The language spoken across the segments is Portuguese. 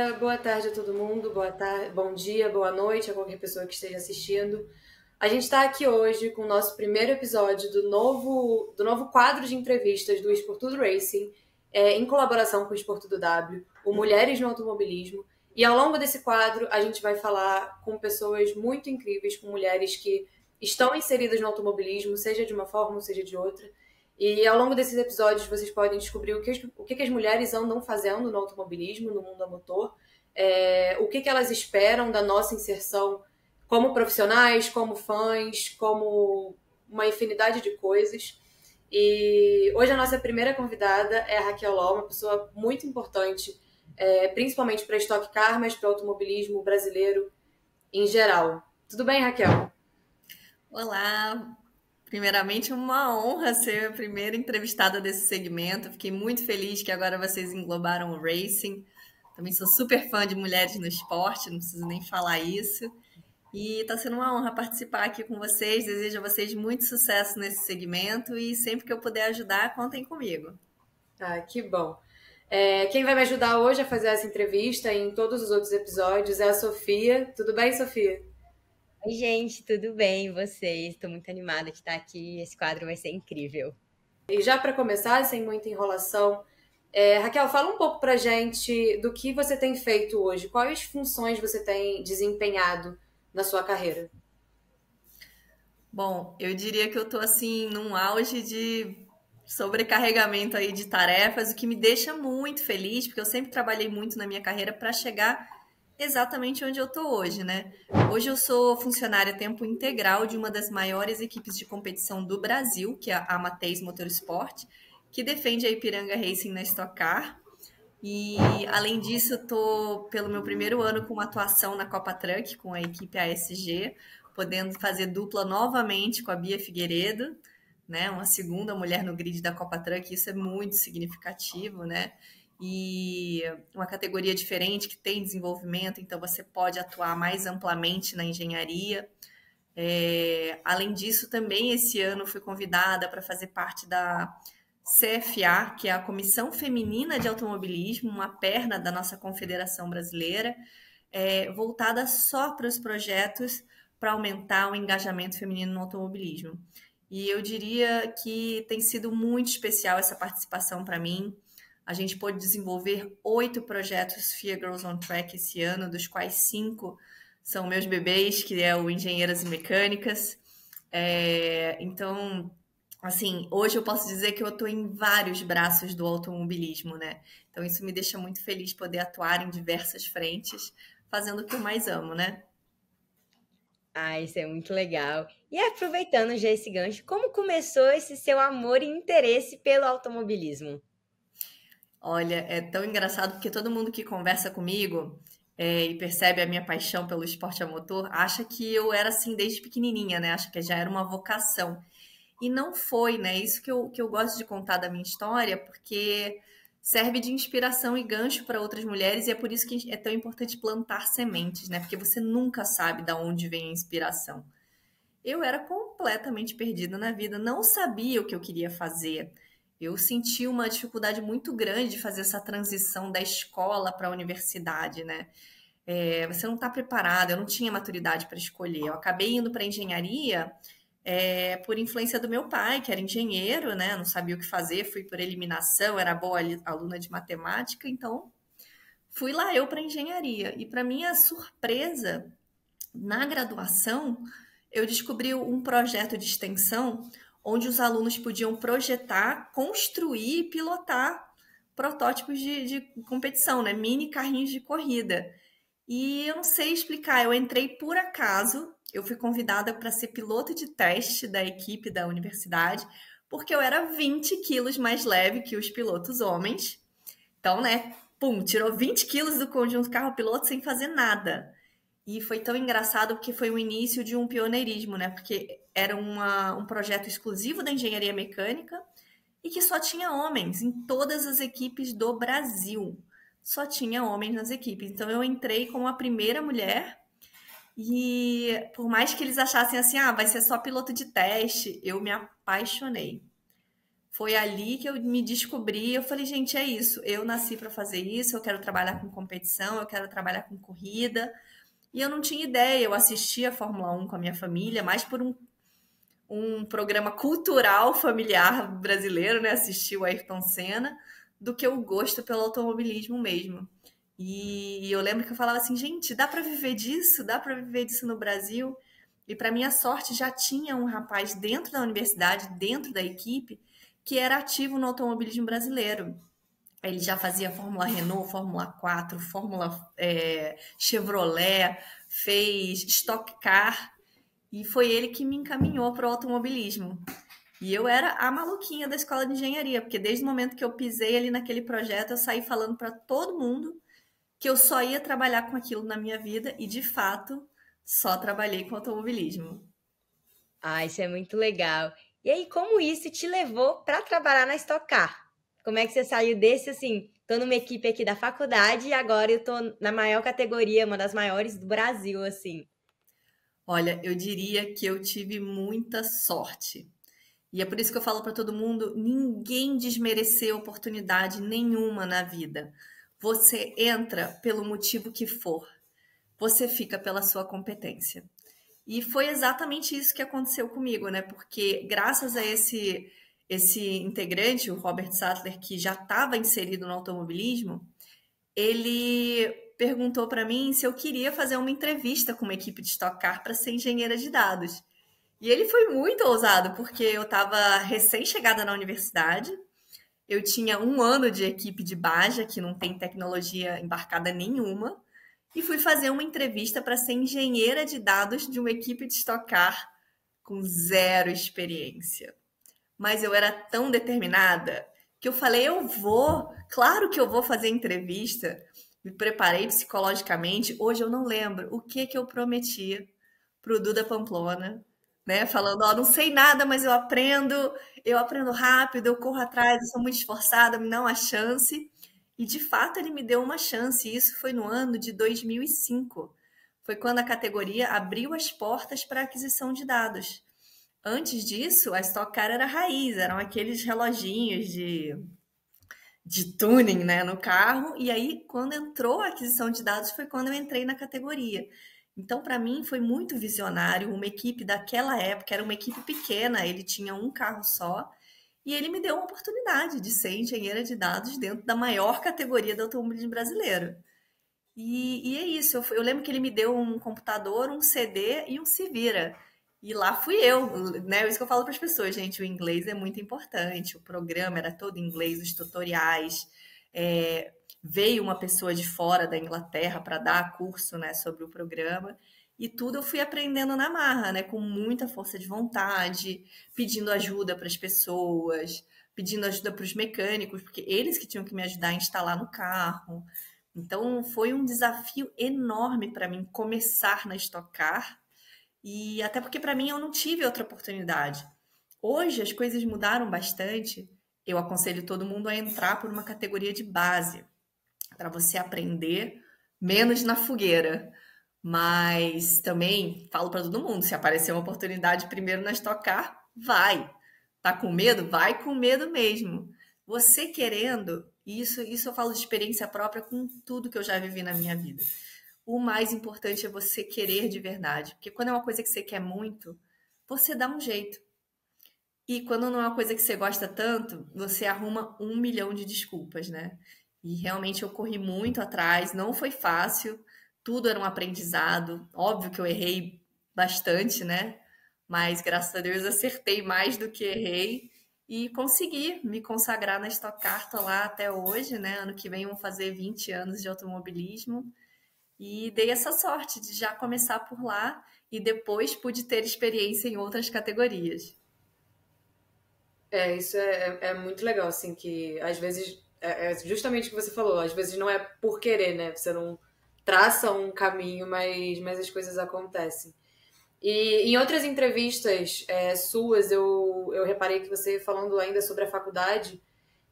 dia, boa tarde a todo mundo, bom dia, boa noite a qualquer pessoa que esteja assistindo. A gente está aqui hoje com o nosso primeiro episódio do novo quadro de entrevistas do Esportudo Racing, em colaboração com o Esportudo W, o Mulheres no Automobilismo. E ao longo desse quadro, a gente vai falar com pessoas muito incríveis, com mulheres que estão inseridas no automobilismo, seja de uma forma ou seja de outra. E ao longo desses episódios vocês podem descobrir o que as mulheres andam fazendo no automobilismo, no mundo a motor, o que elas esperam da nossa inserção como profissionais, como fãs, como uma infinidade de coisas. E hoje a nossa primeira convidada é a Raquel Ló, uma pessoa muito importante, principalmente para a Stock Car, mas para o automobilismo brasileiro em geral. Tudo bem, Raquel? Olá! Primeiramente, uma honra ser a primeira entrevistada desse segmento. Fiquei muito feliz que agora vocês englobaram o racing. Também sou super fã de mulheres no esporte, não preciso nem falar isso. E está sendo uma honra participar aqui com vocês. Desejo a vocês muito sucesso nesse segmento e sempre que eu puder ajudar, contem comigo. Ah, que bom. Quem vai me ajudar hoje a fazer essa entrevista e em todos os outros episódios é a Sofia. Tudo bem, Sofia? Oi, gente, tudo bem? E vocês? Estou muito animada de estar aqui. Esse quadro vai ser incrível. E já para começar, sem muita enrolação, Raquel, fala um pouco pra gente do que você tem feito hoje. Quais funções você tem desempenhado na sua carreira? Bom, eu diria que eu estou assim num auge de sobrecarregamento aí de tarefas, o que me deixa muito feliz, porque eu sempre trabalhei muito na minha carreira para chegar exatamente onde eu estou hoje, né? Hoje eu sou funcionária a tempo integral de uma das maiores equipes de competição do Brasil, que é a Amateis Motorsport, que defende a Ipiranga Racing na Stock Car. E, além disso, eu estou pelo meu primeiro ano com atuação na Copa Truck, com a equipe ASG, podendo fazer dupla novamente com a Bia Figueiredo, né? Uma segunda mulher no grid da Copa Truck, isso é muito significativo, né? E uma categoria diferente que tem desenvolvimento, então você pode atuar mais amplamente na engenharia. Além disso, também esse ano fui convidada para fazer parte da CFA, que é a Comissão Feminina de Automobilismo, uma perna da nossa Confederação Brasileira, voltada só para os projetos para aumentar o engajamento feminino no automobilismo. E eu diria que tem sido muito especial essa participação para mim. A gente pôde desenvolver 8 projetos FIA Girls on Track esse ano, dos quais 5 são meus bebês, que é o Engenheiras e Mecânicas. Então, assim, hoje eu posso dizer que eu estou em vários braços do automobilismo, né? Então isso me deixa muito feliz poder atuar em diversas frentes, fazendo o que eu mais amo, né? Ah, isso é muito legal. E aproveitando já esse gancho, como começou esse seu amor e interesse pelo automobilismo? Olha, é tão engraçado porque todo mundo que conversa comigo e percebe a minha paixão pelo esporte a motor acha que eu era assim desde pequenininha, né? Acha que já era uma vocação. E não foi, né? Isso que eu gosto de contar da minha história, porque serve de inspiração e gancho para outras mulheres, e é por isso que é tão importante plantar sementes, né? Porque você nunca sabe de onde vem a inspiração. Eu era completamente perdida na vida, não sabia o que eu queria fazer. Eu senti uma dificuldade muito grande de fazer essa transição da escola para a universidade, né? Você não está preparado, eu não tinha maturidade para escolher. Eu acabei indo para engenharia por influência do meu pai, que era engenheiro, né? Não sabia o que fazer, fui por eliminação, era boa aluna de matemática, então fui lá eu para engenharia. E para minha surpresa, na graduação, eu descobri um projeto de extensão onde os alunos podiam projetar, construir e pilotar protótipos de competição, né? Mini carrinhos de corrida. E eu não sei explicar, eu entrei por acaso, eu fui convidada para ser piloto de teste da equipe da universidade, porque eu era 20 quilos mais leve que os pilotos homens. Então, né, pum, tirou 20 quilos do conjunto carro-piloto sem fazer nada. E foi tão engraçado porque foi o início de um pioneirismo, né? Porque era um projeto exclusivo da engenharia mecânica e que só tinha homens em todas as equipes do Brasil. Só tinha homens nas equipes. Então eu entrei como a primeira mulher e por mais que eles achassem assim, vai ser só piloto de teste, eu me apaixonei. Foi ali que eu me descobri. Eu falei, gente, é isso. Eu nasci para fazer isso. Eu quero trabalhar com competição, eu quero trabalhar com corrida. E eu não tinha ideia. Eu assistia a Fórmula 1 com a minha família, mais por um programa cultural familiar brasileiro, né? Assistir o Ayrton Senna, do que o gosto pelo automobilismo mesmo. E eu lembro que eu falava assim, gente, dá para viver disso? Dá para viver disso no Brasil? E para minha sorte, já tinha um rapaz dentro da universidade, dentro da equipe, que era ativo no automobilismo brasileiro. Ele já fazia Fórmula Renault, Fórmula 4, Fórmula Chevrolet, fez Stock Car, e foi ele que me encaminhou para o automobilismo. E eu era a maluquinha da escola de engenharia, porque desde o momento que eu pisei ali naquele projeto, eu saí falando para todo mundo que eu só ia trabalhar com aquilo na minha vida e, de fato, só trabalhei com automobilismo. Ah, isso é muito legal. E aí, como isso te levou para trabalhar na Stock Car? Como é que você saiu desse, assim, tô numa equipe aqui da faculdade e agora eu tô na maior categoria, uma das maiores do Brasil, assim. Olha, eu diria que eu tive muita sorte. E é por isso que eu falo para todo mundo, ninguém desmereceu oportunidade nenhuma na vida. Você entra pelo motivo que for. Você fica pela sua competência. E foi exatamente isso que aconteceu comigo, né? Porque graças a esse integrante, o Robert Sattler, que já estava inserido no automobilismo, ele perguntou para mim se eu queria fazer uma entrevista com uma equipe de Stock Car para ser engenheira de dados. E ele foi muito ousado, porque eu estava recém-chegada na universidade, eu tinha 1 ano de equipe de Baja, que não tem tecnologia embarcada nenhuma, e fui fazer uma entrevista para ser engenheira de dados de uma equipe de Stock Car com zero experiência. Mas eu era tão determinada que eu falei, eu vou, claro que eu vou fazer entrevista. Me preparei psicologicamente. Hoje eu não lembro o que eu prometi pro Duda Pamplona, né? Falando, ó, não sei nada, mas eu aprendo rápido, eu corro atrás, eu sou muito esforçada, me dá uma chance. E de fato ele me deu uma chance. E isso foi no ano de 2005. Foi quando a categoria abriu as portas para a aquisição de dados. Antes disso, a Stock Car era raiz, eram aqueles reloginhos de tuning, né, no carro. E aí, quando entrou a aquisição de dados, foi quando eu entrei na categoria. Então, para mim, foi muito visionário. Uma equipe daquela época era uma equipe pequena, ele tinha um carro só. E ele me deu uma oportunidade de ser engenheira de dados dentro da maior categoria do automobilismo brasileiro. E é isso. Eu lembro que ele me deu um computador, um CD e um Se Vira. E lá fui eu, né? É isso que eu falo para as pessoas, gente. O inglês é muito importante. O programa era todo em inglês, os tutoriais. Veio uma pessoa de fora da Inglaterra para dar curso, né, sobre o programa. E tudo eu fui aprendendo na marra, né? Com muita força de vontade, pedindo ajuda para as pessoas, pedindo ajuda para os mecânicos, porque eles que tinham que me ajudar a instalar no carro. Então foi um desafio enorme para mim começar na Stock Car. E até porque para mim eu não tive outra oportunidade. Hoje as coisas mudaram bastante. Eu aconselho todo mundo a entrar por uma categoria de base, para você aprender menos na fogueira. Mas também falo para todo mundo, se aparecer uma oportunidade primeiro na Stock Car, vai. Tá com medo? Vai com medo mesmo. Você querendo, isso eu falo de experiência própria com tudo que eu já vivi na minha vida. O mais importante é você querer de verdade. Porque quando é uma coisa que você quer muito, você dá um jeito. E quando não é uma coisa que você gosta tanto, você arruma 1 milhão de desculpas, né? E realmente eu corri muito atrás, não foi fácil, tudo era um aprendizado. Óbvio que eu errei bastante, né? Mas graças a Deus acertei mais do que errei e consegui me consagrar na Stock Car, tô lá até hoje, né? Ano que vem vão fazer 20 anos de automobilismo. E dei essa sorte de já começar por lá e depois pude ter experiência em outras categorias. Isso é muito legal, assim, que às vezes, é justamente o que você falou, às vezes não é por querer, né? Você não traça um caminho, mas as coisas acontecem. E em outras entrevistas suas, eu reparei que você, falando ainda sobre a faculdade,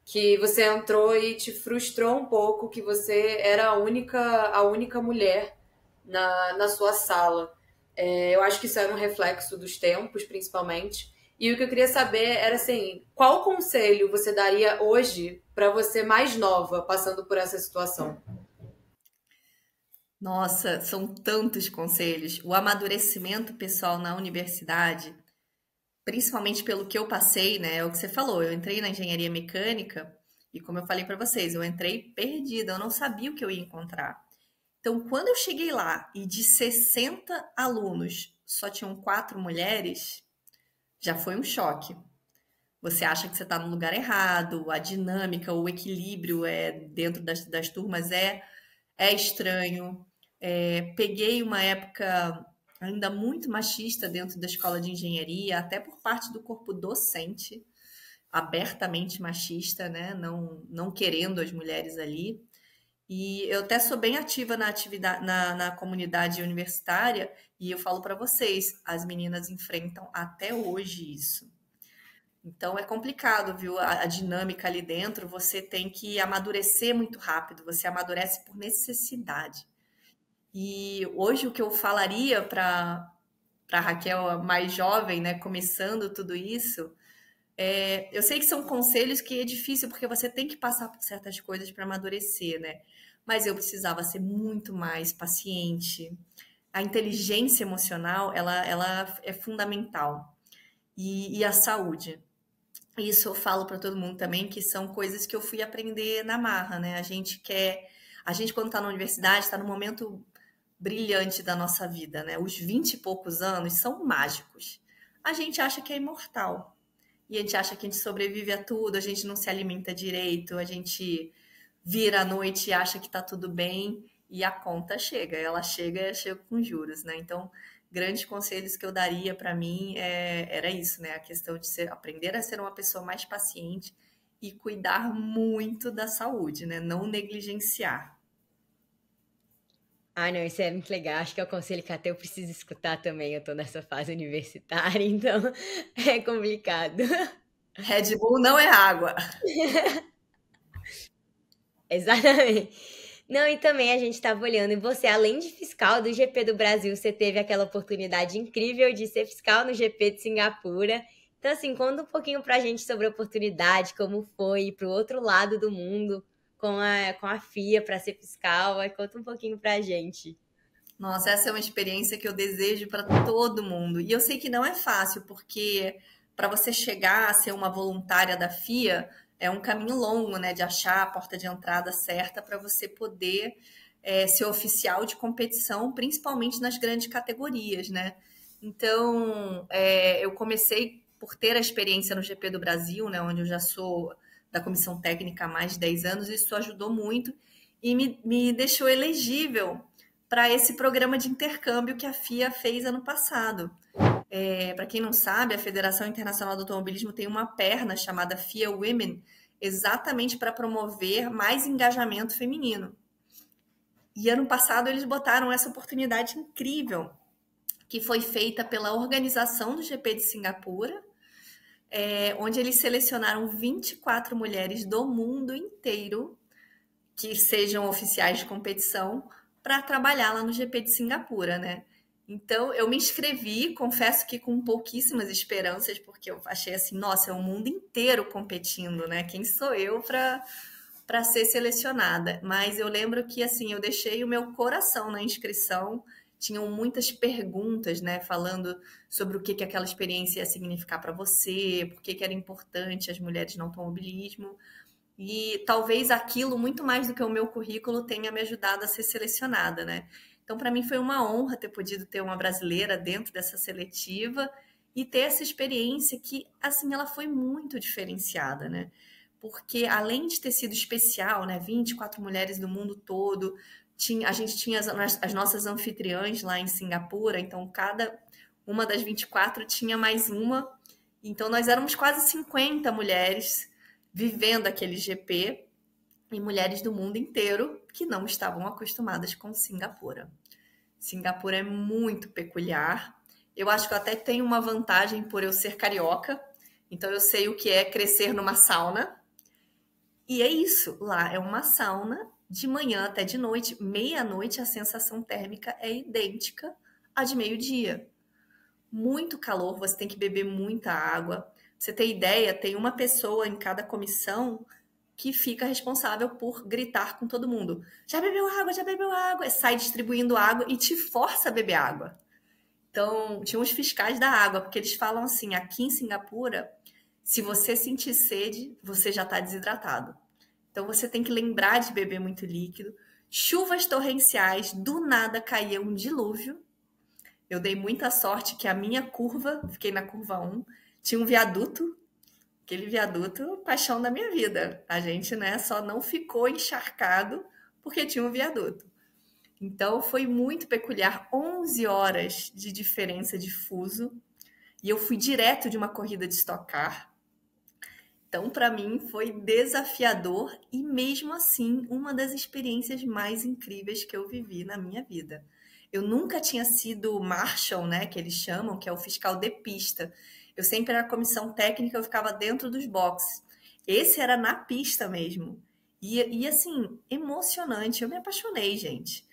que você entrou e te frustrou um pouco, que você era a única mulher na sua sala. Eu acho que isso era um reflexo dos tempos, principalmente. E o que eu queria saber era assim, qual conselho você daria hoje para você mais nova passando por essa situação? Nossa, são tantos conselhos. O amadurecimento pessoal na universidade, principalmente pelo que eu passei, né? É o que você falou. Eu entrei na engenharia mecânica e, como eu falei para vocês, eu entrei perdida, eu não sabia o que eu ia encontrar. Então, quando eu cheguei lá e de 60 alunos só tinham 4 mulheres, já foi um choque. Você acha que você está no lugar errado, a dinâmica, o equilíbrio dentro das turmas é estranho. Peguei uma época ainda muito machista dentro da escola de engenharia, até por parte do corpo docente, abertamente machista, né? Não querendo as mulheres ali. E eu até sou bem ativa na atividade, na comunidade universitária, e eu falo para vocês, as meninas enfrentam até hoje isso. Então é complicado, viu? A dinâmica ali dentro, você tem que amadurecer muito rápido, você amadurece por necessidade. E hoje o que eu falaria para Raquel mais jovem, né, começando tudo isso, eu sei que são conselhos que é difícil porque você tem que passar por certas coisas para amadurecer, né? Mas eu precisava ser muito mais paciente. A inteligência emocional, ela é fundamental. E a saúde. Isso eu falo para todo mundo também, que são coisas que eu fui aprender na marra, né? A gente quando está na universidade, está no momento brilhante da nossa vida, né? Os 20 e poucos anos são mágicos. A gente acha que é imortal. E a gente acha que a gente sobrevive a tudo, a gente não se alimenta direito, a gente vira à noite e acha que está tudo bem e a conta chega. Ela chega com juros, né? Então, grandes conselhos que eu daria para mim era isso, né? A questão de aprender a ser uma pessoa mais paciente e cuidar muito da saúde, né? Não negligenciar. Ah, não, isso é muito legal. Acho que é o conselho que até eu preciso escutar também. Eu tô nessa fase universitária, então é complicado. Red Bull não é água. Exatamente. Não, e também a gente estava olhando, e você, além de fiscal do GP do Brasil, você teve aquela oportunidade incrível de ser fiscal no GP de Singapura. Então, assim, conta um pouquinho pra gente sobre a oportunidade, como foi ir pro outro lado do mundo com a FIA para ser fiscal. Aí conta um pouquinho pra gente. Nossa, essa é uma experiência que eu desejo para todo mundo. E eu sei que não é fácil, porque para você chegar a ser uma voluntária da FIA, é um caminho longo, né? De achar a porta de entrada certa para você poder ser oficial de competição, principalmente nas grandes categorias, né? Então, eu comecei por ter a experiência no GP do Brasil, né? Onde eu já sou da comissão técnica há mais de 10 anos, isso ajudou muito e me deixou elegível para esse programa de intercâmbio que a FIA fez ano passado. Para quem não sabe, a Federação Internacional do Automobilismo tem uma perna chamada FIA Women, exatamente para promover mais engajamento feminino. E ano passado eles botaram essa oportunidade incrível, que foi feita pela organização do GP de Singapura, onde eles selecionaram 24 mulheres do mundo inteiro que sejam oficiais de competição para trabalhar lá no GP de Singapura, né? Então, eu me inscrevi, confesso que com pouquíssimas esperanças, porque eu achei assim, nossa, é o mundo inteiro competindo, né? Quem sou eu para ser selecionada? Mas eu lembro que, assim, eu deixei o meu coração na inscrição, tinham muitas perguntas, né? Falando sobre o que aquela experiência ia significar para você, por que era importante as mulheres no automobilismo. E talvez aquilo, muito mais do que o meu currículo, tenha me ajudado a ser selecionada, né? Então, para mim foi uma honra ter podido ter uma brasileira dentro dessa seletiva e ter essa experiência que, assim, ela foi muito diferenciada, né? Porque além de ter sido especial, né? 24 mulheres do mundo todo, a gente tinha as nossas anfitriãs lá em Singapura, então cada uma das 24 tinha mais uma. Então, nós éramos quase 50 mulheres vivendo aquele GP e mulheres do mundo inteiro que não estavam acostumadas com Singapura. Singapura é muito peculiar. Eu acho que eu até tenho uma vantagem por eu ser carioca, então eu sei o que é crescer numa sauna. E é isso, lá é uma sauna de manhã até de noite, meia-noite a sensação térmica é idêntica à de meio-dia. muito calor, você tem que beber muita água. Pra você ter ideia, tem uma pessoa em cada comissão que fica responsável por gritar com todo mundo. Já bebeu água, já bebeu água. Sai distribuindo água e te força a beber água. Então, tinha os fiscais da água, porque eles falam assim, aqui em Singapura, se você sentir sede, você já está desidratado. Então, você tem que lembrar de beber muito líquido. Chuvas torrenciais, do nada caía um dilúvio. Eu dei muita sorte que a minha curva, fiquei na curva 1, tinha um viaduto. Aquele viaduto, paixão da minha vida. A gente, né, só não ficou encharcado porque tinha um viaduto. Então, foi muito peculiar. 11 horas de diferença de fuso. E eu fui direto de uma corrida de Stock Car. Então, para mim, foi desafiador e, mesmo assim, uma das experiências mais incríveis que eu vivi na minha vida. Eu nunca tinha sido marshal, né, que eles chamam, que é o fiscal de pista. Eu sempre era comissão técnica, eu ficava dentro dos boxes. Esse era na pista mesmo. E assim, emocionante. Eu me apaixonei, gente.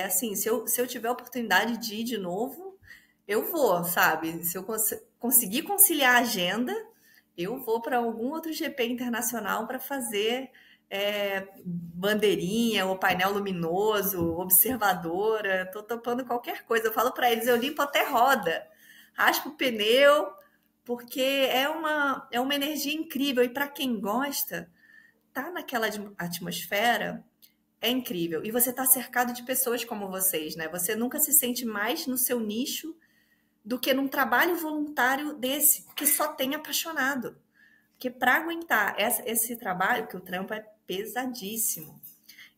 Assim, se eu tiver a oportunidade de ir de novo, eu vou, sabe? Se eu conseguir conciliar a agenda, eu vou para algum outro GP internacional para fazer bandeirinha, ou painel luminoso, observadora. Tô topando qualquer coisa. Eu falo para eles, eu limpo até roda, raspo o pneu, porque é uma energia incrível. E para quem gosta, tá naquela atmosfera é incrível. E você tá cercado de pessoas como vocês, né? Você nunca se sente mais no seu nicho do que num trabalho voluntário desse, que só tem apaixonado. Porque para aguentar esse trabalho, que o trampo é pesadíssimo,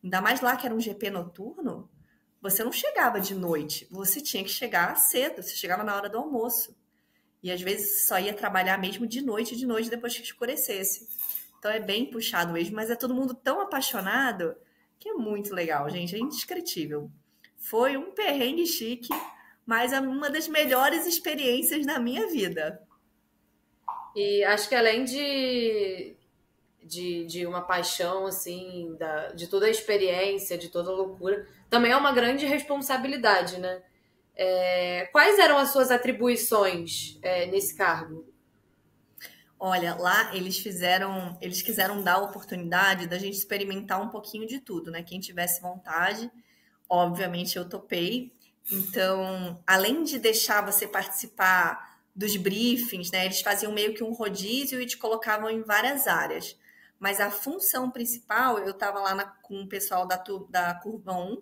ainda mais lá que era um GP noturno, você não chegava de noite, você tinha que chegar cedo, você chegava na hora do almoço. E às vezes só ia trabalhar mesmo de noite, depois que escurecesse. Então é bem puxado mesmo, mas é todo mundo tão apaixonado que é muito legal, gente, é indescritível. Foi um perrengue chique, mas é uma das melhores experiências da minha vida. E acho que além de uma paixão, assim, de toda a experiência, de toda a loucura, também é uma grande responsabilidade, né? Quais eram as suas atribuições nesse cargo? Olha, lá eles quiseram dar a oportunidade da gente experimentar um pouquinho de tudo, né? Quem tivesse vontade, obviamente eu topei. Então, além de deixar você participar dos briefings, né? Eles faziam meio que um rodízio e te colocavam em várias áreas. Mas a função principal, eu estava lá com o pessoal da curva 1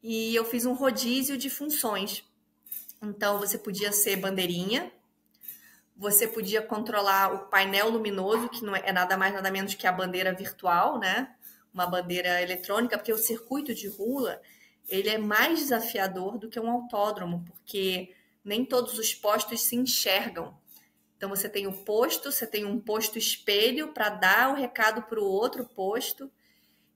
e eu fiz um rodízio de funções. Então, você podia ser bandeirinha, você podia controlar o painel luminoso, que não é nada mais nada menos que a bandeira virtual, né? Uma bandeira eletrônica, porque o circuito de rua ele é mais desafiador do que um autódromo, porque nem todos os postos se enxergam. Então você tem um posto espelho para dar o recado para o outro posto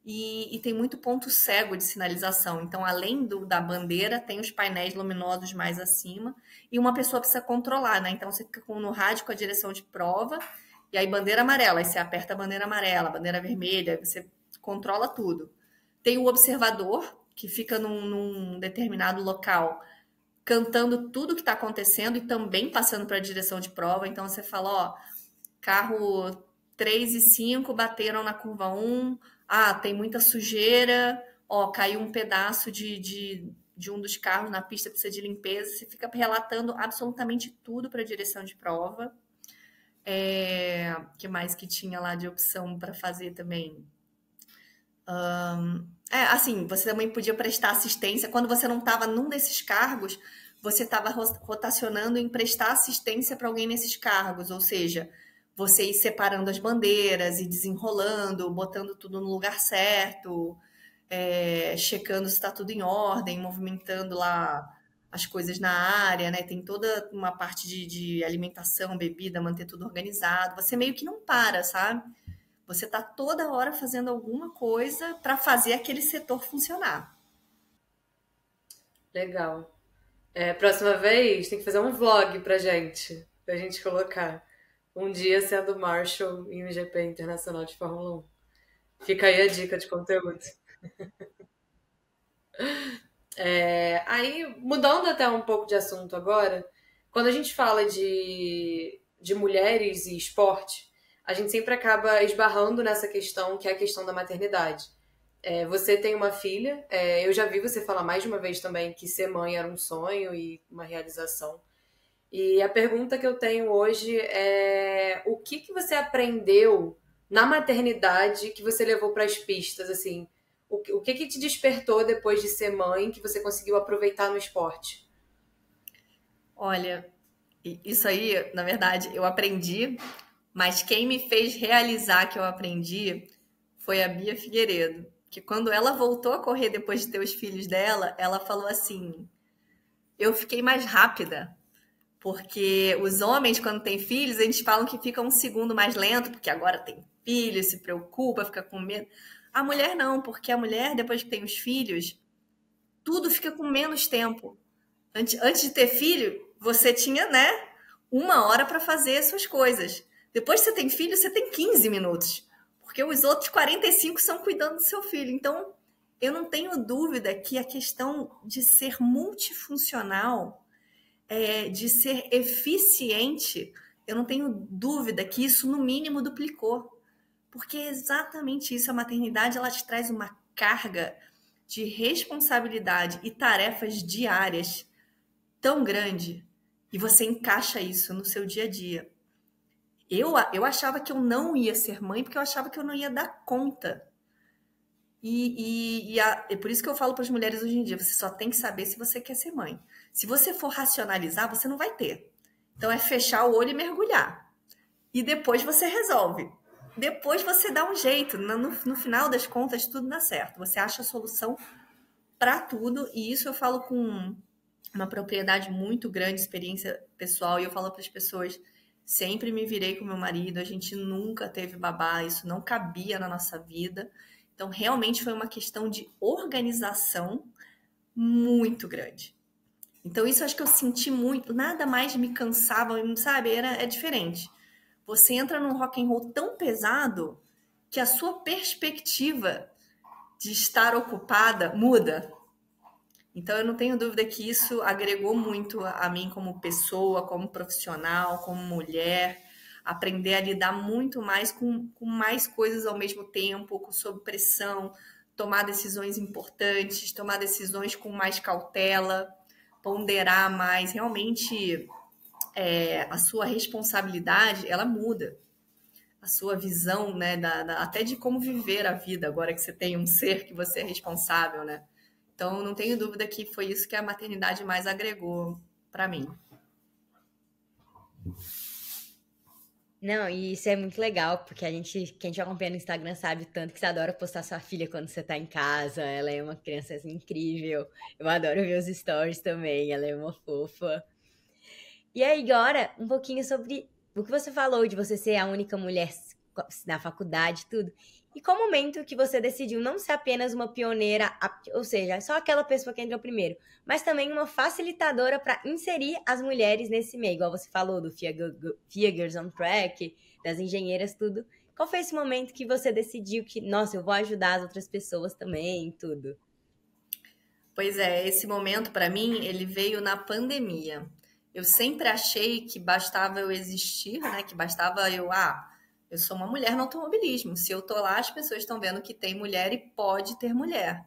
e tem muito ponto cego de sinalização. Então, além da bandeira, tem os painéis luminosos mais acima e uma pessoa precisa controlar, né? Então, você fica no rádio com a direção de prova e aí bandeira amarela, aí você aperta a bandeira amarela, bandeira vermelha, você controla tudo. Tem o observador, que fica num determinado local, cantando tudo que está acontecendo e também passando para a direção de prova. Então, você fala, ó, carro 3 e 5 bateram na curva 1, tem muita sujeira, caiu um pedaço de um dos carros na pista, precisa de limpeza. Você fica relatando absolutamente tudo para a direção de prova. Que mais que tinha lá de opção para fazer também? Assim, você também podia prestar assistência. Quando você não estava num desses cargos, você estava rotacionando em prestar assistência para alguém nesses cargos, ou seja, você ir separando as bandeiras e desenrolando, botando tudo no lugar certo, checando se está tudo em ordem, movimentando lá as coisas na área, né? Tem toda uma parte de alimentação, bebida, manter tudo organizado. Você meio que não para, sabe? Você está toda hora fazendo alguma coisa para fazer aquele setor funcionar. Legal. Próxima vez tem que fazer um vlog pra gente colocar. Um dia sendo Marshall em um GP internacional de Fórmula 1. Fica aí a dica de conteúdo. Aí, mudando até um pouco de assunto agora, quando a gente fala de mulheres e esporte, a gente sempre acaba esbarrando nessa questão, que é a questão da maternidade. Você tem uma filha, eu já vi você falar mais de uma vez também que ser mãe era um sonho e uma realização. E a pergunta que eu tenho hoje é o que você aprendeu na maternidade que você levou para as pistas, assim? O que te despertou depois de ser mãe que você conseguiu aproveitar no esporte? Olha, isso aí, na verdade, eu aprendi, mas quem me fez realizar que eu aprendi foi a Bia Figueiredo, que quando ela voltou a correr depois de ter os filhos dela, ela falou assim: eu fiquei mais rápida. Porque os homens, quando têm filhos, eles falam que fica um segundo mais lento, porque agora tem filhos, se preocupa, fica com medo. A mulher não, porque a mulher, depois que tem os filhos, tudo fica com menos tempo. Antes de ter filho, você tinha, né, 1 hora para fazer as suas coisas. Depois que você tem filho, você tem 15 minutos. Porque os outros 45 são cuidando do seu filho. Então, eu não tenho dúvida que a questão de ser multifuncional, de ser eficiente, eu não tenho dúvida que isso, no mínimo, duplicou. Porque é exatamente isso. A maternidade, ela te traz uma carga de responsabilidade e tarefas diárias tão grande, e você encaixa isso no seu dia a dia. Eu achava que eu não ia ser mãe porque eu achava que eu não ia dar conta. É por isso que eu falo para as mulheres hoje em dia, você só tem que saber se você quer ser mãe. Se você for racionalizar, você não vai ter. Então é fechar o olho e mergulhar. E depois você resolve. Depois você dá um jeito. No final das contas, tudo dá certo. Você acha a solução para tudo. E isso eu falo com uma propriedade muito grande, experiência pessoal. E eu falo para as pessoas, sempre me virei com meu marido. A gente nunca teve babá. Isso não cabia na nossa vida. Então, realmente foi uma questão de organização muito grande. Então, isso eu acho que eu senti muito. Nada mais me cansava, sabe? É diferente. Você entra num rock and roll tão pesado que a sua perspectiva de estar ocupada muda. Então, eu não tenho dúvida que isso agregou muito a mim como pessoa, como profissional, como mulher. Aprender a lidar muito mais com mais coisas ao mesmo tempo, sob pressão, tomar decisões importantes, tomar decisões com mais cautela, ponderar mais. Realmente, a sua responsabilidade, ela muda. A sua visão, né, até de como viver a vida, agora que você tem um ser que você é responsável, né? Então, não tenho dúvida que foi isso que a maternidade mais agregou para mim. Não, e isso é muito legal, porque quem te acompanha no Instagram sabe o tanto que você adora postar sua filha quando você tá em casa. Ela é uma criança assim, incrível. Eu adoro ver os stories também, ela é uma fofa. E aí, agora, um pouquinho sobre o que você falou de você ser a única mulher na faculdade e tudo. E qual momento que você decidiu não ser apenas uma pioneira, ou seja, só aquela pessoa que entrou primeiro, mas também uma facilitadora para inserir as mulheres nesse meio, igual você falou do FIA Girls on Track, das engenheiras, tudo. Qual foi esse momento que você decidiu que, nossa, eu vou ajudar as outras pessoas também, tudo? Pois é, esse momento para mim, ele veio na pandemia. Eu sempre achei que bastava eu existir, né? Que bastava eu sou uma mulher no automobilismo. Se eu tô lá, as pessoas estão vendo que tem mulher e pode ter mulher.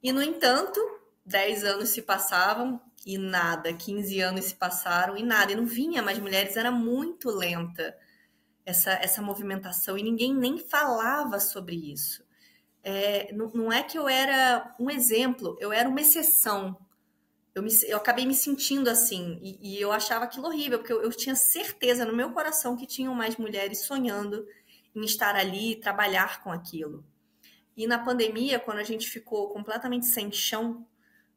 E, no entanto, 10 anos se passavam e nada, 15 anos se passaram e nada. E não vinha mais mulheres, era muito lenta essa movimentação e ninguém nem falava sobre isso. Não é que eu era um exemplo, eu era uma exceção. Eu acabei me sentindo assim, e eu achava aquilo horrível, porque eu tinha certeza no meu coração que tinham mais mulheres sonhando em estar ali e trabalhar com aquilo. E na pandemia, quando a gente ficou completamente sem chão,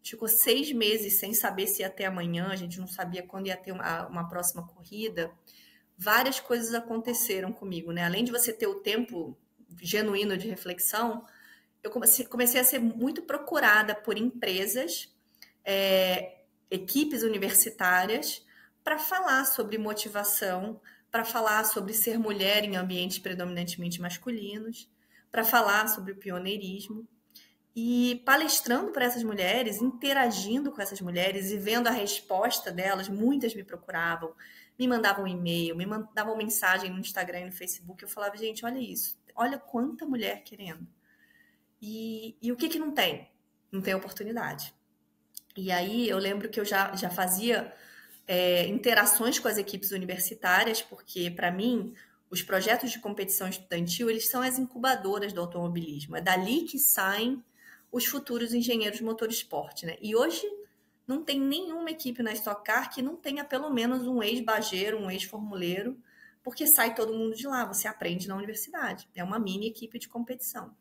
ficou 6 meses sem saber se ia ter amanhã, a gente não sabia quando ia ter uma próxima corrida, várias coisas aconteceram comigo, né? Além de você ter o tempo genuíno de reflexão, eu comecei a ser muito procurada por empresas, equipes universitárias, para falar sobre motivação, para falar sobre ser mulher em ambientes predominantemente masculinos, para falar sobre o pioneirismo. e palestrando para essas mulheres, interagindo com essas mulheres e vendo a resposta delas. Muitas me procuravam, me mandavam e-mail, me mandavam mensagem no Instagram e no Facebook. Eu falava, gente, olha isso, olha quanta mulher querendo. E o que não tem? Não tem oportunidade. E aí eu lembro que eu já fazia interações com as equipes universitárias, porque, para mim, os projetos de competição estudantil, eles são as incubadoras do automobilismo. É dali que saem os futuros engenheiros motor esporte, né? E hoje não tem nenhuma equipe na Stock Car que não tenha pelo menos um ex-bageiro, um ex-formuleiro, porque sai todo mundo de lá, você aprende na universidade. É uma mini equipe de competição.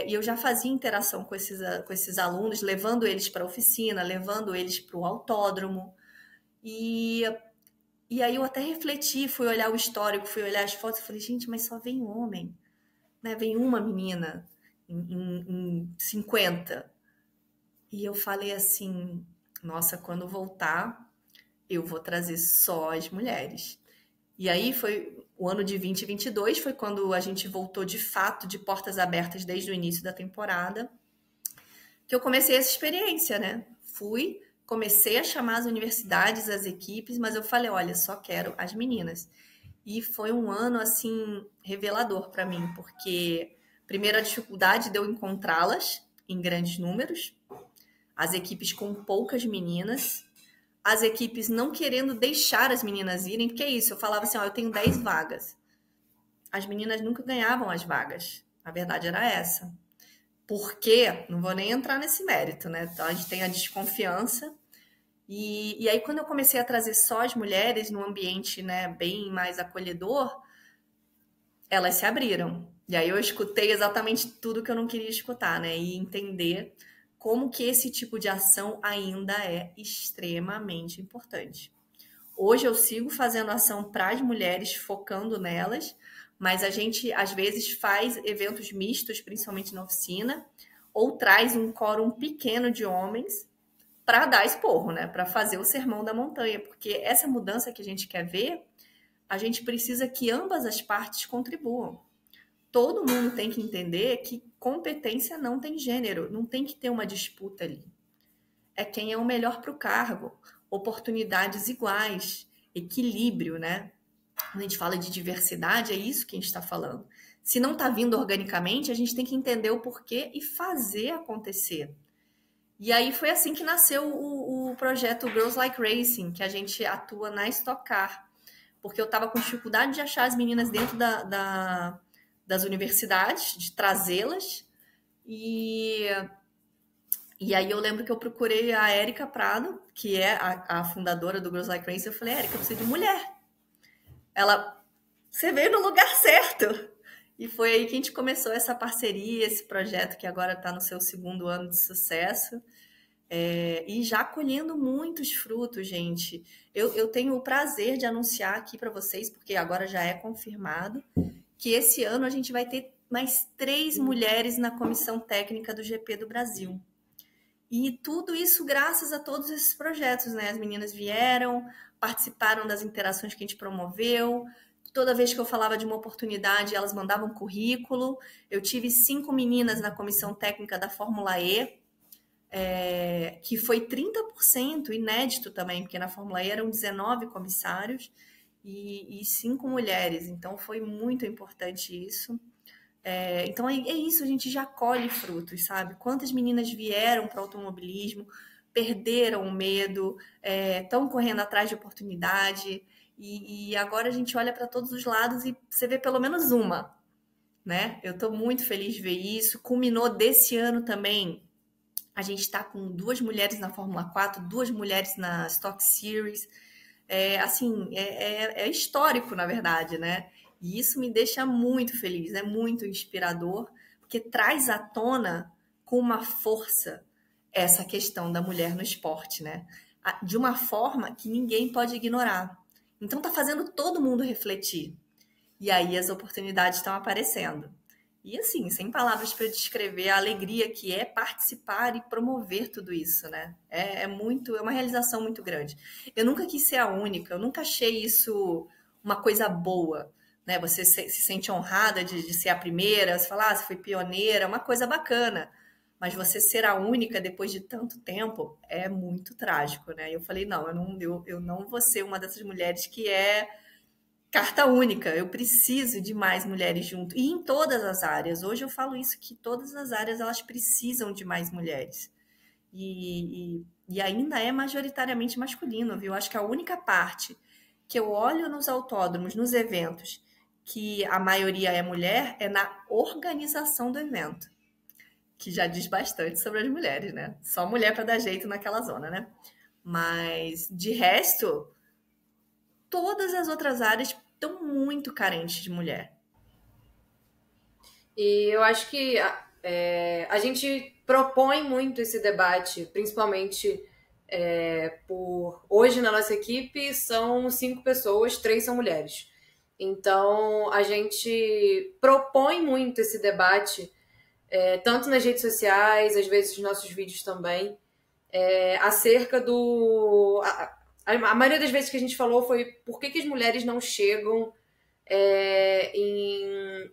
E eu já fazia interação com esses alunos, levando eles para a oficina, levando eles para o autódromo. E aí eu até refleti, fui olhar o histórico, fui olhar as fotos e falei, gente, mas só vem homem, né? Vem uma menina em 50. E eu falei assim, nossa, quando voltar, eu vou trazer só as mulheres. E aí foi o ano de 2022, foi quando a gente voltou de fato de portas abertas desde o início da temporada, que eu comecei essa experiência, né? Comecei a chamar as universidades, as equipes, mas eu falei, olha, só quero as meninas. E foi um ano, assim, revelador para mim, porque, primeiro, a dificuldade de eu encontrá-las em grandes números, as equipes com poucas meninas, as equipes não querendo deixar as meninas irem, porque é isso, eu falava assim, ó, eu tenho 10 vagas. As meninas nunca ganhavam as vagas, a verdade era essa. Por quê? Não vou nem entrar nesse mérito, né? Então, a gente tem a desconfiança. E aí, quando eu comecei a trazer só as mulheres num ambiente, né, bem mais acolhedor, elas se abriram. E aí eu escutei exatamente tudo que eu não queria escutar, né? E entender como que esse tipo de ação ainda é extremamente importante. Hoje eu sigo fazendo ação para as mulheres, focando nelas, mas a gente, às vezes, faz eventos mistos, principalmente na oficina, ou traz um quórum pequeno de homens para dar esporro, né? Para fazer o sermão da montanha, porque essa mudança que a gente quer ver, a gente precisa que ambas as partes contribuam. Todo mundo tem que entender que competência não tem gênero, não tem que ter uma disputa ali. É quem é o melhor para o cargo, oportunidades iguais, equilíbrio, né? Quando a gente fala de diversidade, é isso que a gente está falando. Se não está vindo organicamente, a gente tem que entender o porquê e fazer acontecer. E aí foi assim que nasceu o projeto Girls Like Racing, que a gente atua na Stock Car, porque eu estava com dificuldade de achar as meninas dentro das universidades, de trazê-las, e aí eu lembro que eu procurei a Érica Prado, que é a fundadora do Girls Like Racing, eu falei, Érica, eu preciso de mulher. Ela, você veio no lugar certo. E foi aí que a gente começou essa parceria, esse projeto que agora está no seu 2º ano de sucesso. E já colhendo muitos frutos, gente. Eu tenho o prazer de anunciar aqui para vocês, porque agora já é confirmado, que esse ano a gente vai ter mais 3 mulheres na comissão técnica do GP do Brasil. E tudo isso graças a todos esses projetos, né? As meninas vieram, participaram das interações que a gente promoveu. Toda vez que eu falava de uma oportunidade, elas mandavam currículo. Eu tive 5 meninas na comissão técnica da Fórmula E, que foi 30%, inédito também, porque na Fórmula E eram 19 comissários e 5 mulheres. Então, foi muito importante isso. Então, é isso, a gente já colhe frutos, sabe? Quantas meninas vieram para o automobilismo, perderam o medo, estão correndo atrás de oportunidade, e agora a gente olha para todos os lados e você vê pelo menos uma, né? Eu estou muito feliz de ver isso. Culminou desse ano também. A gente está com 2 mulheres na Fórmula 4, 2 mulheres na Stock Series. É histórico, na verdade, né? E isso me deixa muito feliz, é muito inspirador, porque traz à tona com uma força essa questão da mulher no esporte, né? De uma forma que ninguém pode ignorar. Então tá fazendo todo mundo refletir. E aí as oportunidades estão aparecendo. E assim, sem palavras para descrever a alegria que é participar e promover tudo isso, né? É uma realização muito grande. Eu nunca quis ser a única, eu nunca achei isso uma coisa boa, né? Você se sente honrada de ser a primeira, você fala, você foi pioneira, é uma coisa bacana. mas você ser a única depois de tanto tempo é muito trágico, né? Eu falei, não, eu não vou ser uma dessas mulheres que é carta única, eu preciso de mais mulheres junto, e em todas as áreas. Hoje eu falo isso, que todas as áreas elas precisam de mais mulheres. E ainda é majoritariamente masculino, viu? Acho que a única parte que eu olho nos autódromos, nos eventos, que a maioria é mulher, é na organização do evento, que já diz bastante sobre as mulheres, né? Só mulher para dar jeito naquela zona, né? Mas, de resto, todas as outras áreas estão muito carentes de mulher. E eu acho que a gente propõe muito esse debate, principalmente por hoje na nossa equipe são 5 pessoas, 3 são mulheres. Então a gente propõe muito esse debate, tanto nas redes sociais, às vezes nos nossos vídeos também, acerca do. A maioria das vezes que a gente falou foi por que as mulheres não chegam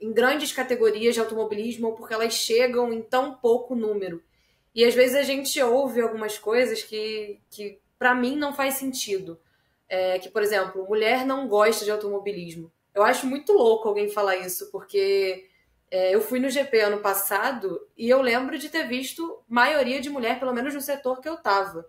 em grandes categorias de automobilismo, ou porque elas chegam em tão pouco número. E às vezes a gente ouve algumas coisas que para mim não faz sentido. Que, por exemplo, mulher não gosta de automobilismo. Eu acho muito louco alguém falar isso, porque eu fui no GP ano passado e eu lembro de ter visto maioria de mulher, pelo menos no setor que eu tava.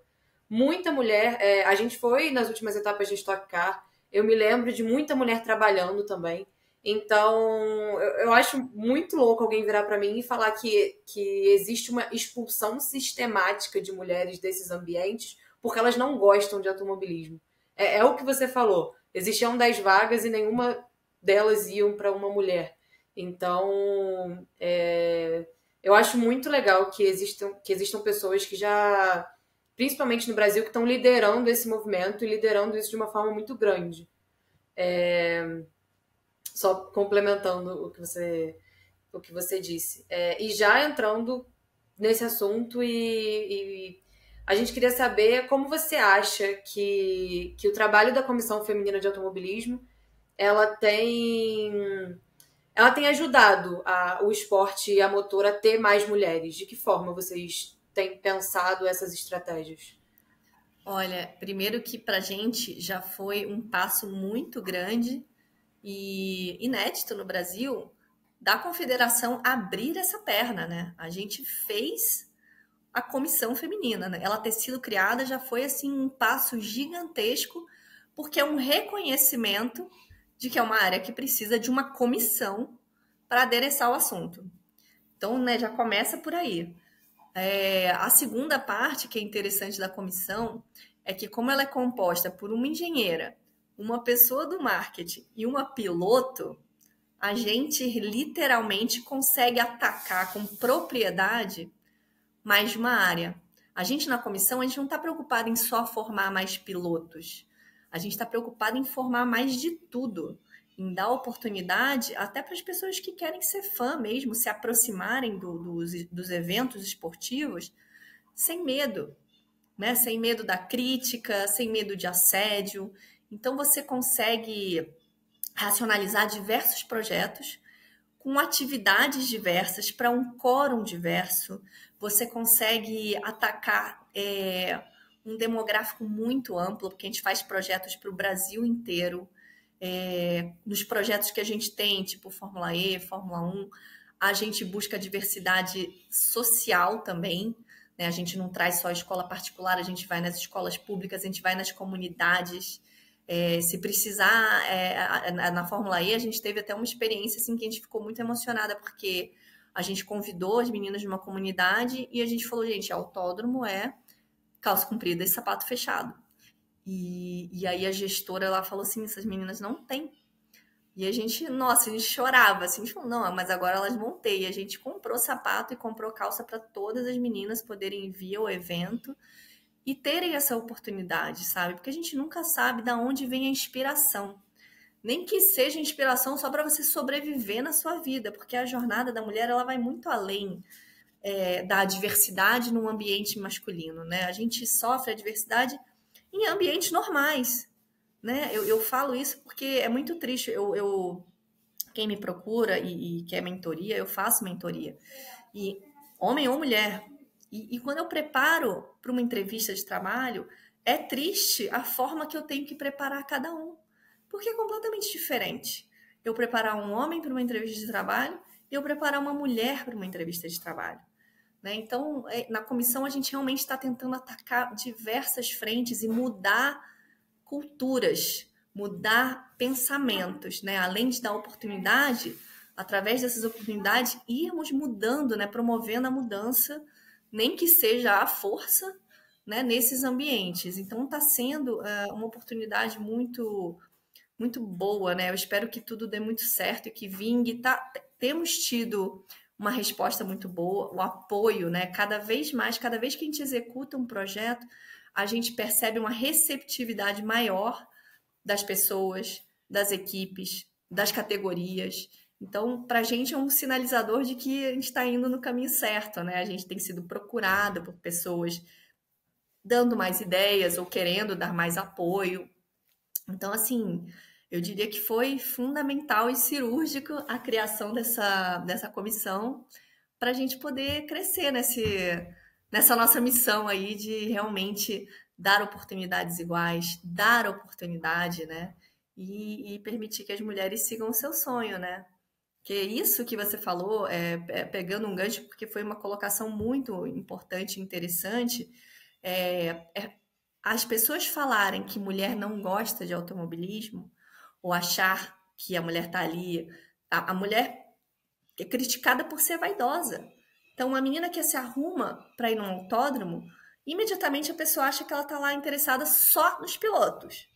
Muita mulher. A gente foi nas últimas etapas de Stock Car. Eu me lembro de muita mulher trabalhando também. Então, eu acho muito louco alguém virar para mim e falar que existe uma expulsão sistemática de mulheres desses ambientes porque elas não gostam de automobilismo. É o que você falou. Existiam 10 vagas e nenhuma delas iam para uma mulher. Então, eu acho muito legal que existam pessoas que já, principalmente no Brasil, que estão liderando esse movimento e liderando isso de uma forma muito grande. Só complementando o que você disse. E já entrando nesse assunto, e a gente queria saber como você acha que o trabalho da Comissão Feminina de Automobilismo ela tem ajudado o esporte a motor a ter mais mulheres. De que forma vocês têm pensado essas estratégias? Olha, primeiro que pra gente já foi um passo muito grande e inédito no Brasil da confederação abrir essa perna, né? A gente fez a comissão feminina, né? Ela ter sido criada já foi assim um passo gigantesco, porque é um reconhecimento de que é uma área que precisa de uma comissão para adereçar o assunto. Então, né, já começa por aí. A segunda parte que é interessante da comissão é que, como ela é composta por uma engenheira, uma pessoa do marketing e uma piloto, a gente literalmente consegue atacar com propriedade mais de uma área. A gente na comissão, a gente não está preocupado em só formar mais pilotos. A gente está preocupado em formar mais de tudo, em dar oportunidade até para as pessoas que querem ser fã mesmo, se aproximarem dos eventos esportivos sem medo, né? Sem medo da crítica, sem medo de assédio. Então você consegue racionalizar diversos projetos com atividades diversas para um quórum diverso. Você consegue atacar um demográfico muito amplo, porque a gente faz projetos para o Brasil inteiro. Nos projetos que a gente tem, tipo Fórmula E, Fórmula 1, a gente busca diversidade social também, né? A gente não traz só a escola particular, a gente vai nas escolas públicas, a gente vai nas comunidades. Se precisar, na Fórmula E, a gente teve até uma experiência assim, que a gente ficou muito emocionada, porque a gente convidou as meninas de uma comunidade e a gente falou, gente, autódromo é calça comprida e sapato fechado. E aí a gestora, ela falou assim, essas meninas não têm. E a gente chorava, assim, a gente falou, não, mas agora elas vão ter. E a gente comprou sapato e comprou calça para todas as meninas poderem vir ao evento e terem essa oportunidade, sabe? Porque a gente nunca sabe de onde vem a inspiração. Nem que seja inspiração só para você sobreviver na sua vida, porque a jornada da mulher, ela vai muito além da diversidade no ambiente masculino, né? A gente sofre a diversidade em ambientes normais, né? Eu falo isso porque é muito triste. Quem me procura e quer mentoria, eu faço mentoria. E homem ou mulher, E quando eu preparo para uma entrevista de trabalho, é triste a forma que eu tenho que preparar cada um, porque é completamente diferente. Eu preparar um homem para uma entrevista de trabalho e eu preparar uma mulher para uma entrevista de trabalho. Né? Então, na comissão, a gente realmente está tentando atacar diversas frentes e mudar culturas, mudar pensamentos, né? Além de dar oportunidade, através dessas oportunidades, irmos mudando, né? Promovendo a mudança, nem que seja à força, né? Nesses ambientes. Então, está sendo uma oportunidade muito, muito boa, né? Eu espero que tudo dê muito certo e que vingue. Temos tido uma resposta muito boa, o apoio, né? Cada vez mais, cada vez que a gente executa um projeto, a gente percebe uma receptividade maior das pessoas, das equipes, das categorias. Então, para a gente é um sinalizador de que a gente está indo no caminho certo, né? A gente tem sido procurada por pessoas dando mais ideias ou querendo dar mais apoio. Então, assim, eu diria que foi fundamental e cirúrgico a criação dessa comissão para a gente poder crescer nessa nossa missão aí de realmente dar oportunidades iguais, dar oportunidade, né? E permitir que as mulheres sigam o seu sonho, né? Que isso que você falou, pegando um gancho, porque foi uma colocação muito importante e interessante, as pessoas falarem que mulher não gosta de automobilismo, ou achar que a mulher está ali, a mulher é criticada por ser vaidosa. Então, uma menina que se arruma para ir num autódromo, imediatamente a pessoa acha que ela está lá interessada só nos pilotos.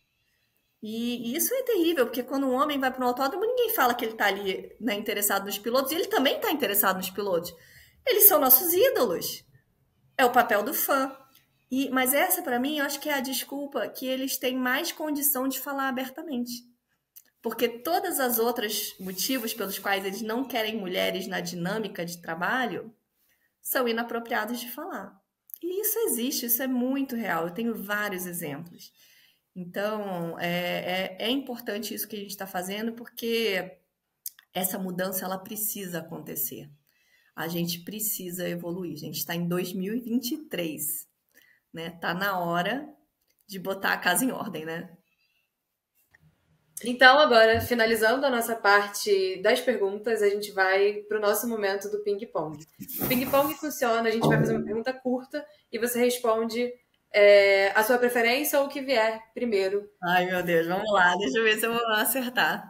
E isso é terrível, porque quando um homem vai para um autódromo, ninguém fala que ele está ali, né, interessado nos pilotos, e ele também está interessado nos pilotos. Eles são nossos ídolos. É o papel do fã. Mas essa, para mim, eu acho que é a desculpa que eles têm mais condição de falar abertamente. Porque todas as outras motivos pelos quais eles não querem mulheres na dinâmica de trabalho são inapropriados de falar. E isso existe, isso é muito real. Eu tenho vários exemplos. Então, é importante isso que a gente está fazendo, porque essa mudança ela precisa acontecer. A gente precisa evoluir. A gente está em 2023, né? Tá na hora de botar a casa em ordem, né? Então, agora, finalizando a nossa parte das perguntas, a gente vai para o nosso momento do ping-pong. O ping-pong funciona, a gente vai fazer uma pergunta curta e você responde a sua preferência ou o que vier primeiro. Ai, meu Deus, vamos lá, deixa eu ver se eu vou acertar.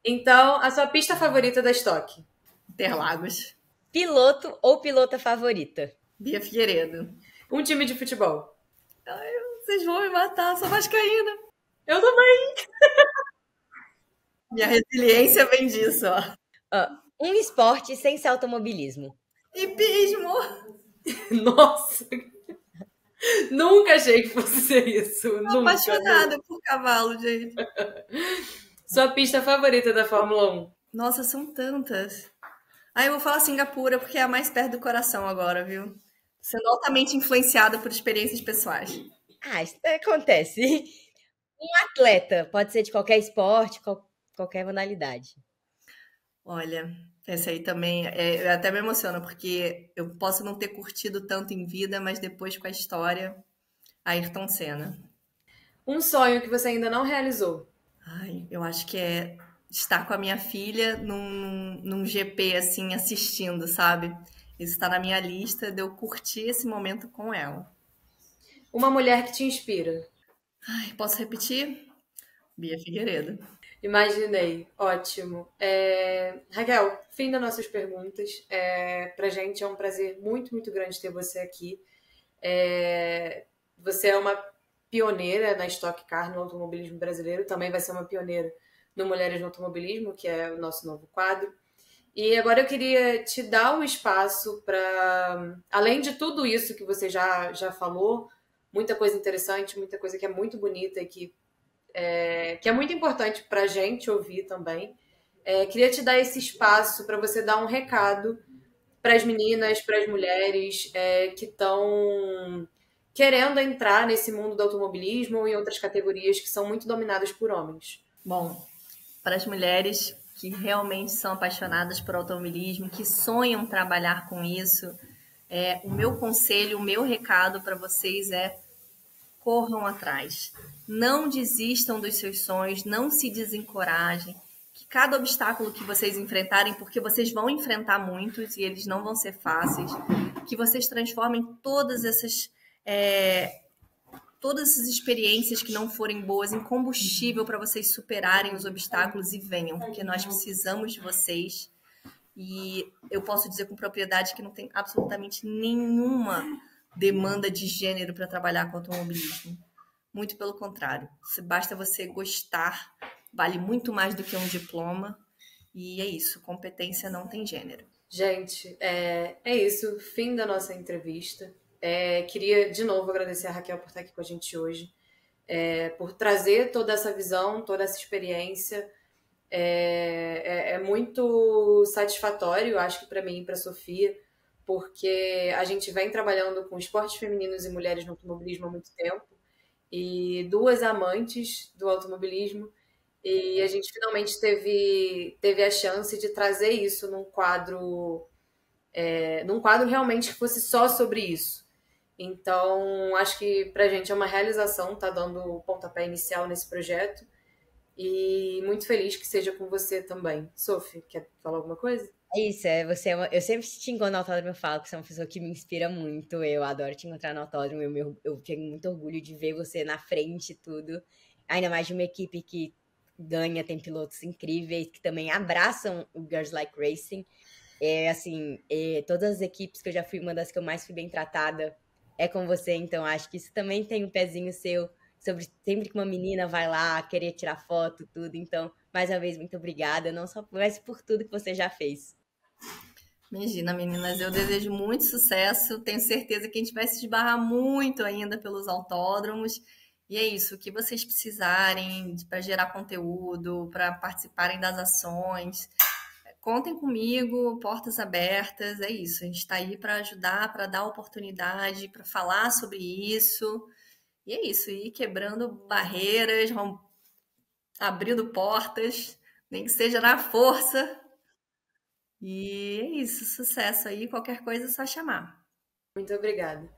Então, a sua pista favorita da Stock? Interlagos. Piloto ou pilota favorita? Bia Figueiredo. Um time de futebol? Ai, vocês vão me matar, sou vascaína. Eu também! Minha resiliência vem disso, ó. Um esporte sem ser automobilismo. Hipismo. Nossa! Nunca achei que fosse ser isso. Tô apaixonada por cavalo, gente. Sua pista favorita da Fórmula 1? Nossa, são tantas. Eu vou falar Singapura, porque é a mais perto do coração agora, viu? Sendo altamente influenciada por experiências pessoais. Isso acontece. Um atleta, pode ser de qualquer esporte, qualquer modalidade. Olha, essa aí também, eu até me emociono, porque eu posso não ter curtido tanto em vida, mas depois com a história, Ayrton Senna. Um sonho que você ainda não realizou? Eu acho que é estar com a minha filha num GP, assim, assistindo, sabe? Isso está na minha lista de eu curtir esse momento com ela. Uma mulher que te inspira? Posso repetir? Bia Figueiredo. Imaginei, ótimo. Raquel, fim das nossas perguntas. Pra gente é um prazer muito, muito grande ter você aqui. Você é uma pioneira na Stock Car, no automobilismo brasileiro. Também vai ser uma pioneira no Mulheres no Automobilismo, que é o nosso novo quadro. E agora eu queria te dar um espaço para, além de tudo isso que você já falou, muita coisa interessante, muita coisa que é muito bonita e que é muito importante para a gente ouvir também. Queria te dar esse espaço para você dar um recado para as meninas, para as mulheres que estão querendo entrar nesse mundo do automobilismo ou em outras categorias que são muito dominadas por homens. Bom, para as mulheres que realmente são apaixonadas por automobilismo, que sonham trabalhar com isso, O meu conselho, o meu recado para vocês é: corram atrás. Não desistam dos seus sonhos, não se desencorajem. Que cada obstáculo que vocês enfrentarem, porque vocês vão enfrentar muitos e eles não vão ser fáceis, que vocês transformem todas essas experiências que não forem boas em combustível para vocês superarem os obstáculos e venham, porque nós precisamos de vocês. E eu posso dizer com propriedade que não tem absolutamente nenhuma demanda de gênero para trabalhar com automobilismo. Muito pelo contrário. Basta você gostar, vale muito mais do que um diploma. E é isso, competência não tem gênero. Gente, é isso, fim da nossa entrevista. Queria de novo agradecer a Raquel por estar aqui com a gente hoje, por trazer toda essa visão, toda essa experiência. É muito satisfatório, acho que para mim e para a Sofia, porque a gente vem trabalhando com esportes femininos e mulheres no automobilismo há muito tempo, e duas amantes do automobilismo, e a gente finalmente teve a chance de trazer isso num quadro realmente que fosse só sobre isso. Então, acho que pra gente é uma realização, tá dando o pontapé inicial nesse projeto. E muito feliz que seja com você também. Sophie, quer falar alguma coisa? É isso, eu sempre te encontro no autódromo, eu falo que você é uma pessoa que me inspira muito, eu adoro te encontrar no autódromo, eu tenho muito orgulho de ver você na frente e tudo, ainda mais de uma equipe que ganha, tem pilotos incríveis, que também abraçam o Girls Like Racing. Todas as equipes que eu já fui, uma das que eu mais fui bem tratada é com você, então acho que isso também tem um pezinho seu sobre sempre que uma menina vai lá querer tirar foto, tudo. Então, mais uma vez, muito obrigada, não só mas por tudo que você já fez. Imagina, meninas, eu desejo muito sucesso, tenho certeza que a gente vai se esbarrar muito ainda pelos autódromos. E é isso, o que vocês precisarem para gerar conteúdo, para participarem das ações, contem comigo, portas abertas, é isso. A gente está aí para ajudar, para dar oportunidade, para falar sobre isso. E é isso, ir quebrando barreiras, abrindo portas, nem que seja na força. E é isso, sucesso aí, qualquer coisa é só chamar. Muito obrigada.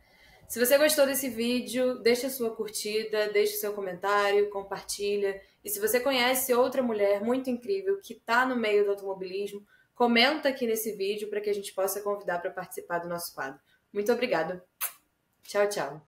Se você gostou desse vídeo, deixa a sua curtida, deixa o seu comentário, compartilha. E se você conhece outra mulher muito incrível que está no meio do automobilismo, comenta aqui nesse vídeo para que a gente possa convidar para participar do nosso quadro. Muito obrigada. Tchau, tchau.